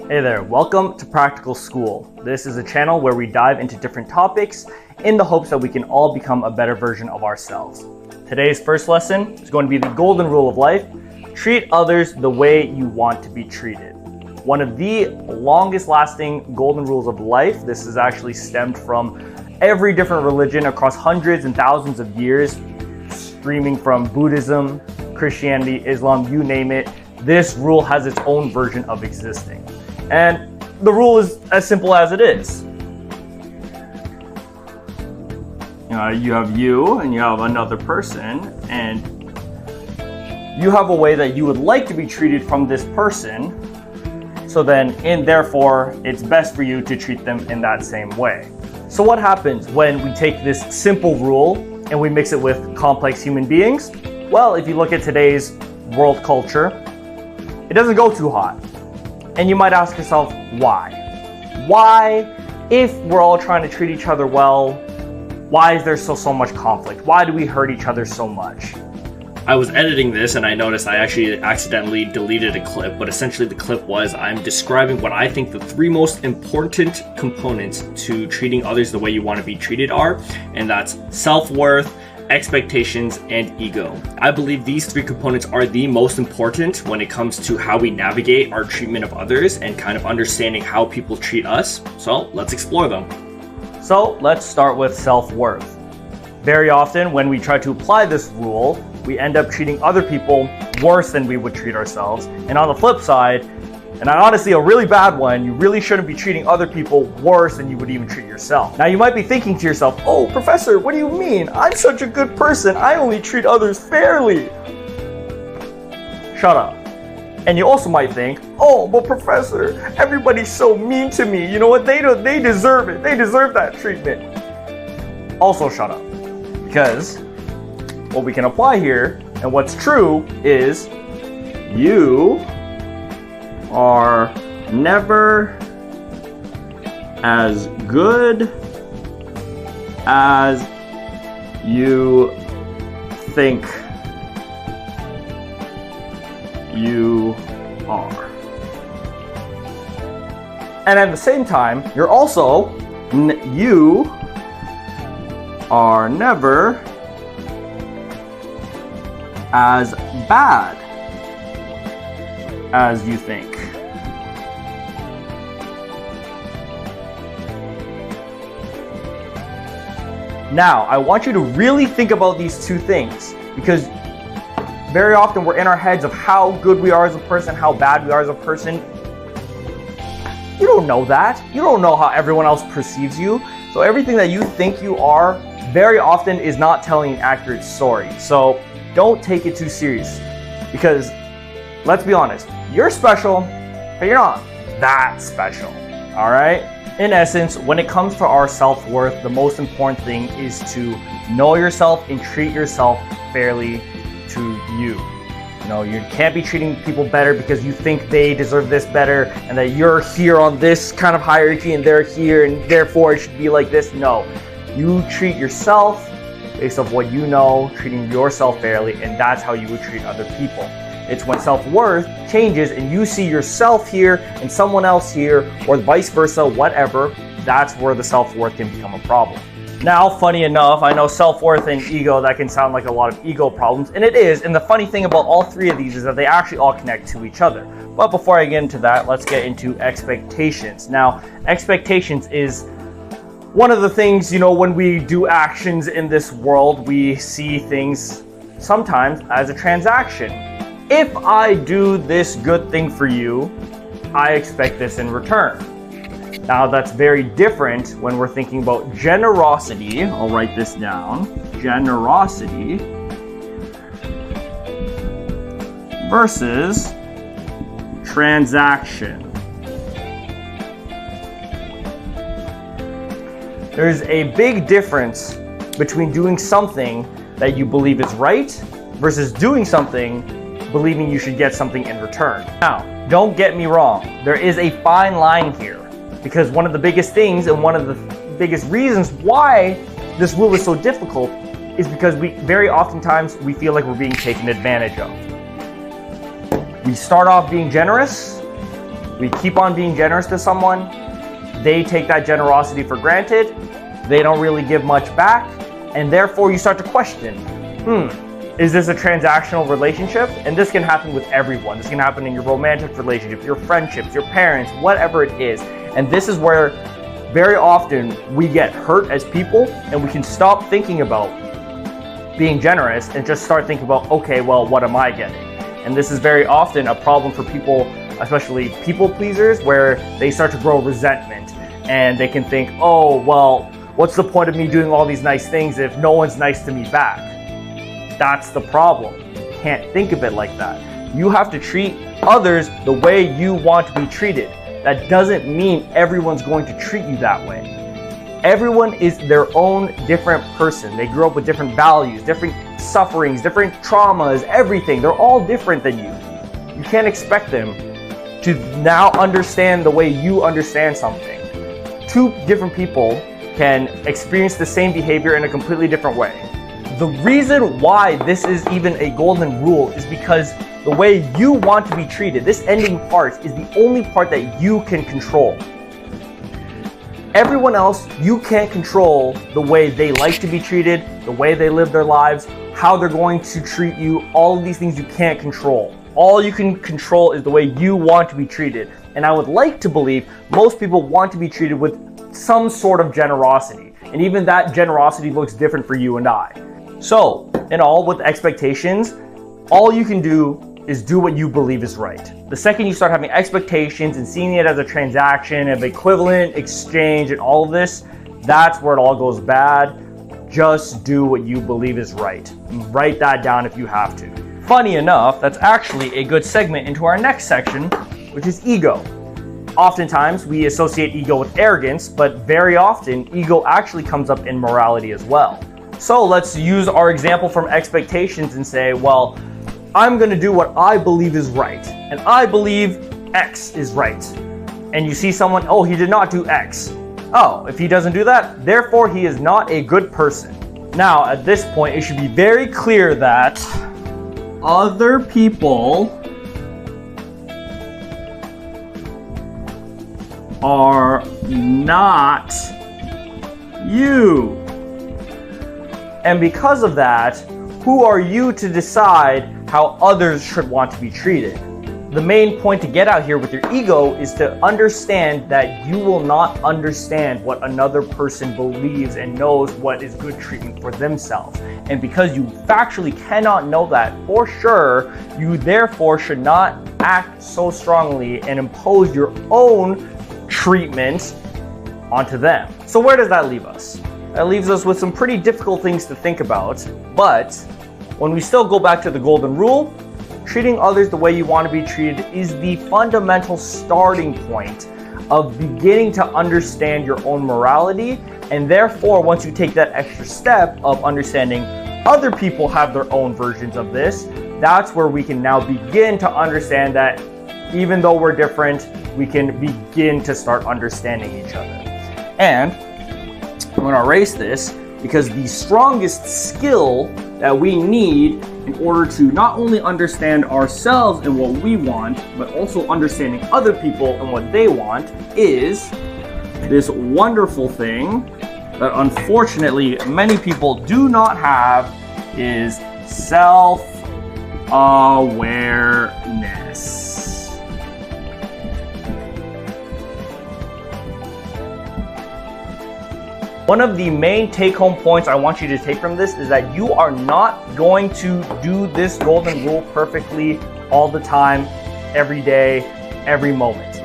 Hey there, welcome to Practical School. This is a channel where we dive into different topics in the hopes that we can all become a better version of ourselves. Today's first lesson is going to be the golden rule of life. Treat others the way you want to be treated. One of the longest lasting golden rules of life. This is actually stemmed from every different religion across hundreds and thousands of years, streaming from Buddhism, Christianity, Islam, you name it. This rule has its own version of existing. And the rule is as simple as it is. You have you and you have another person, and you have a way that you would like to be treated from this person. So then, therefore, it's best for you to treat them in that same way. So what happens when we take this simple rule and we mix it with complex human beings? Well, if you look at today's world culture, it doesn't go too hot. And you might ask yourself, why? Why, if we're all trying to treat each other well, why is there so much conflict? Why do we hurt each other so much? I was editing this and I noticed I actually accidentally deleted a clip, but essentially the clip was I'm describing what I think the three most important components to treating others the way you want to be treated are, and that's self-worth, expectations, and ego. I believe these three components are the most important when it comes to how we navigate our treatment of others and kind of understanding how people treat us. So let's explore them. So let's start with self-worth. Very often when we try to apply this rule, we end up treating other people worse than we would treat ourselves. And on the flip side, and honestly a really bad one, you really shouldn't be treating other people worse than you would even treat yourself. Now you might be thinking to yourself, oh, professor, what do you mean? I'm such a good person. I only treat others fairly. Shut up. And you also might think, oh, but professor, everybody's so mean to me. You know what? They deserve it. They deserve that treatment. Also shut up. Because what we can apply here and what's true is you are never as good as you think you are. And at the same time, you are never as bad as you think. Now, I want you to really think about these two things, because very often we're in our heads of how good we are as a person, how bad we are as a person. You don't know that. You don't know how everyone else perceives you. So everything that you think you are very often is not telling an accurate story. So don't take it too serious, because let's be honest, you're special, but you're not that special, all right? In essence, when it comes to our self-worth, the most important thing is to know yourself and treat yourself fairly to you. You know, you can't be treating people better because you think they deserve this better and that you're here on this kind of hierarchy and they're here and therefore it should be like this. No, you treat yourself based off what you know, treating yourself fairly, and that's how you would treat other people. It's when self-worth changes and you see yourself here and someone else here, or vice versa, whatever, that's where the self-worth can become a problem. Now, funny enough, I know self-worth and ego, that can sound like a lot of ego problems, and it is. And the funny thing about all three of these is that they actually all connect to each other. But before I get into that, let's get into expectations. Now, expectations is one of the things, when we do actions in this world, we see things sometimes as a transaction. If I do this good thing for you, I expect this in return. Now that's very different when we're thinking about generosity. I'll write this down. Generosity versus transaction. There's a big difference between doing something that you believe is right versus doing something believing you should get something in return. Now, don't get me wrong. There is a fine line here, because one of the biggest things and one of the biggest reasons why this rule is so difficult is because very oftentimes we feel like we're being taken advantage of. We start off being generous, We keep on being generous to someone, they take that generosity for granted, they don't really give much back, and therefore you start to question, is this a transactional relationship? And this can happen with everyone. This can happen in your romantic relationship, your friendships, your parents, whatever it is. And this is where very often we get hurt as people, and we can stop thinking about being generous and just start thinking about, okay, well, what am I getting? And this is very often a problem for people, especially people pleasers, where they start to grow resentment and they can think, oh, well, what's the point of me doing all these nice things if no one's nice to me back? That's the problem. You can't think of it like that. You have to treat others the way you want to be treated. That doesn't mean everyone's going to treat you that way. Everyone is their own different person. They grew up with different values, different sufferings, different traumas, everything. They're all different than you. You can't expect them to now understand the way you understand something. Two different people can experience the same behavior in a completely different way. The reason why this is even a golden rule is because the way you want to be treated, this ending part, is the only part that you can control. Everyone else, you can't control the way they like to be treated, the way they live their lives, how they're going to treat you. All of these things you can't control. All you can control is the way you want to be treated. And I would like to believe most people want to be treated with some sort of generosity. And even that generosity looks different for you and I. So, in all, with expectations, all you can do is do what you believe is right. The second you start having expectations and seeing it as a transaction, of equivalent exchange and all of this, that's where it all goes bad. Just do what you believe is right. Write that down if you have to. Funny enough, that's actually a good segment into our next section, which is ego. Oftentimes, we associate ego with arrogance, but very often, ego actually comes up in morality as well. So let's use our example from expectations and say, well, I'm going to do what I believe is right, and I believe X is right. And you see someone, oh, he did not do X. Oh, if he doesn't do that, therefore he is not a good person. Now, at this point, it should be very clear that other people are not you. And because of that, who are you to decide how others should want to be treated? The main point to get out here with your ego is to understand that you will not understand what another person believes and knows what is good treatment for themselves. And because you factually cannot know that for sure, you therefore should not act so strongly and impose your own treatment onto them. So where does that leave us? That leaves us with some pretty difficult things to think about, but when we still go back to the golden rule, treating others the way you want to be treated is the fundamental starting point of beginning to understand your own morality. And therefore, once you take that extra step of understanding other people have their own versions of this, that's where we can now begin to understand that even though we're different, we can begin to start understanding each other. And I'm going to erase this because the strongest skill that we need in order to not only understand ourselves and what we want, but also understanding other people and what they want is this wonderful thing that unfortunately many people do not have, is self-awareness. One of the main take-home points I want you to take from this is that you are not going to do this golden rule perfectly all the time, every day, every moment.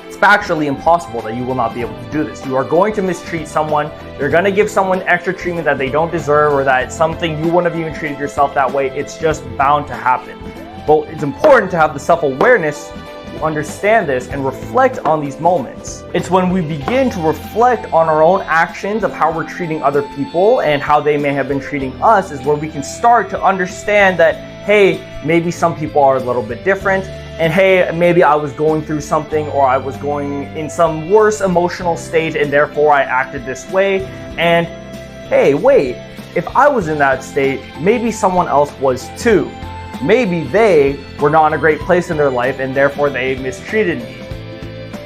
It's factually impossible that you will not be able to do this. You are going to mistreat someone. You're going to give someone extra treatment that they don't deserve, or that it's something you wouldn't have even treated yourself that way. It's just bound to happen. But it's important to have the self-awareness, understand this, and reflect on these moments. It's when we begin to reflect on our own actions of how we're treating other people and how they may have been treating us, is where we can start to understand that, hey, maybe some people are a little bit different, and hey, maybe I was going through something, or I was going in some worse emotional state and therefore I acted this way, and hey, wait, if I was in that state, maybe someone else was too. Maybe they were not in a great place in their life and therefore they mistreated me.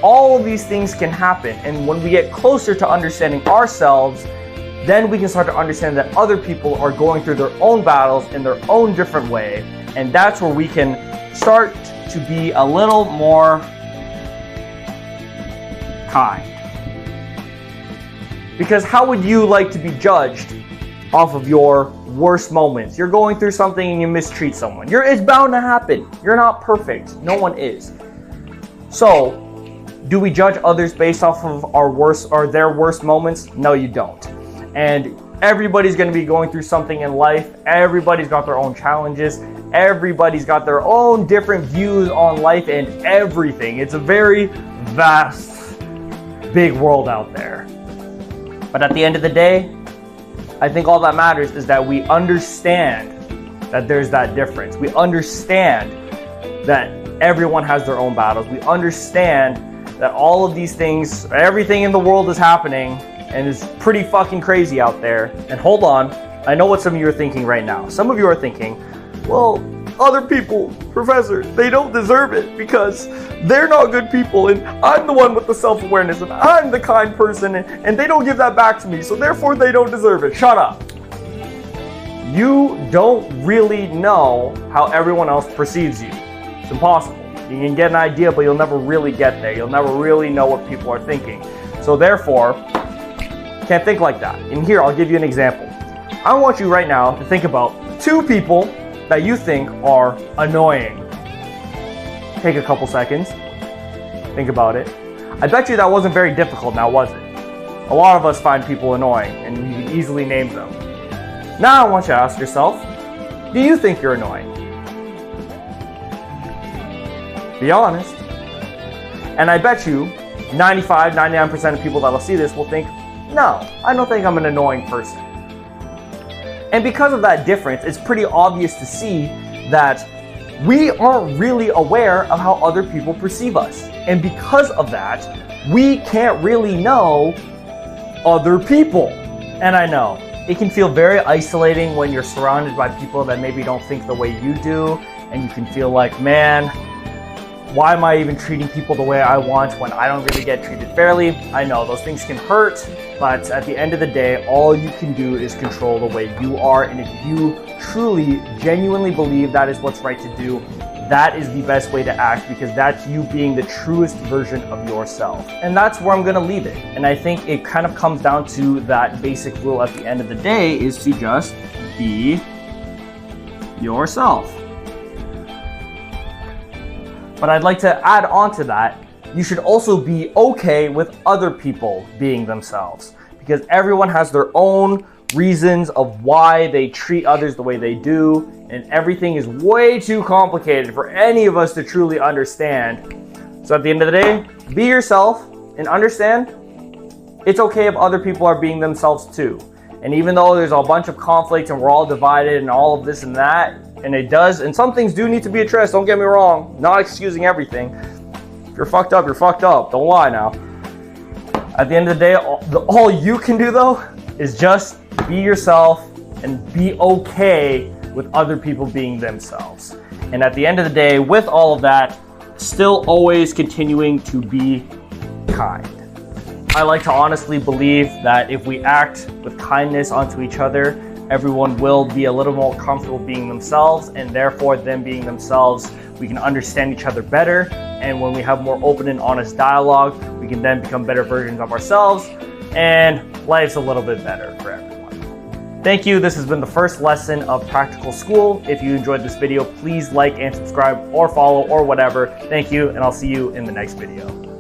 all of these things can happen. And when we get closer to understanding ourselves, then we can start to understand that other people are going through their own battles in their own different way. And that's where we can start to be a little more kind. Because how would you like to be judged off of your worst moments? You're going through something and you mistreat someone. It's bound to happen. You're not perfect. No one is. So, do we judge others based off of our worst or their worst moments? No, you don't. And everybody's going to be going through something in life. Everybody's got their own challenges. Everybody's got their own different views on life and everything. It's a very vast, big world out there. But at the end of the day, I think all that matters is that we understand that there's that difference. We understand that everyone has their own battles. We understand that all of these things, everything in the world is happening and it's pretty fucking crazy out there. And hold on, I know what some of you are thinking right now. Some of you are thinking, well, other people, Professor, they don't deserve it because they're not good people and I'm the one with the self-awareness and I'm the kind person and they don't give that back to me, so therefore they don't deserve it. Shut up. You don't really know how everyone else perceives you. It's impossible. You can get an idea, but you'll never really get there. You'll never really know what people are thinking. So therefore, can't think like that. And here, I'll give you an example. I want you right now to think about 2 people that you think are annoying. Take a couple seconds. Think about it. I bet you that wasn't very difficult now, was it? A lot of us find people annoying, and you can easily name them. Now I want you to ask yourself, do you think you're annoying? Be honest. And I bet you 95, 99% of people that'll see this will think, no, I don't think I'm an annoying person. And because of that difference, it's pretty obvious to see that we aren't really aware of how other people perceive us. And because of that, we can't really know other people. And I know, it can feel very isolating when you're surrounded by people that maybe don't think the way you do, and you can feel like, man, why am I even treating people the way I want when I don't really get treated fairly? I know those things can hurt, but at the end of the day, all you can do is control the way you are. And if you truly, genuinely believe that is what's right to do, that is the best way to act, because that's you being the truest version of yourself. And that's where I'm gonna leave it. And I think it kind of comes down to that basic rule at the end of the day is to just be yourself. But I'd like to add on to that, you should also be okay with other people being themselves, because everyone has their own reasons of why they treat others the way they do, and everything is way too complicated for any of us to truly understand. So at the end of the day, be yourself and understand it's okay if other people are being themselves too. And even though there's a bunch of conflicts and we're all divided and all of this and that, and it does, and some things do need to be addressed, don't get me wrong, not excusing everything. If you're fucked up, you're fucked up, don't lie now. At the end of the day, all you can do though is just be yourself and be okay with other people being themselves. And at the end of the day, with all of that, still always continuing to be kind. I like to honestly believe that if we act with kindness onto each other, everyone will be a little more comfortable being themselves, and therefore them being themselves, we can understand each other better. And when we have more open and honest dialogue, we can then become better versions of ourselves, and life's a little bit better for everyone. Thank you. This has been the first lesson of Practical School. If you enjoyed this video, please like and subscribe or follow or whatever. Thank you, and I'll see you in the next video.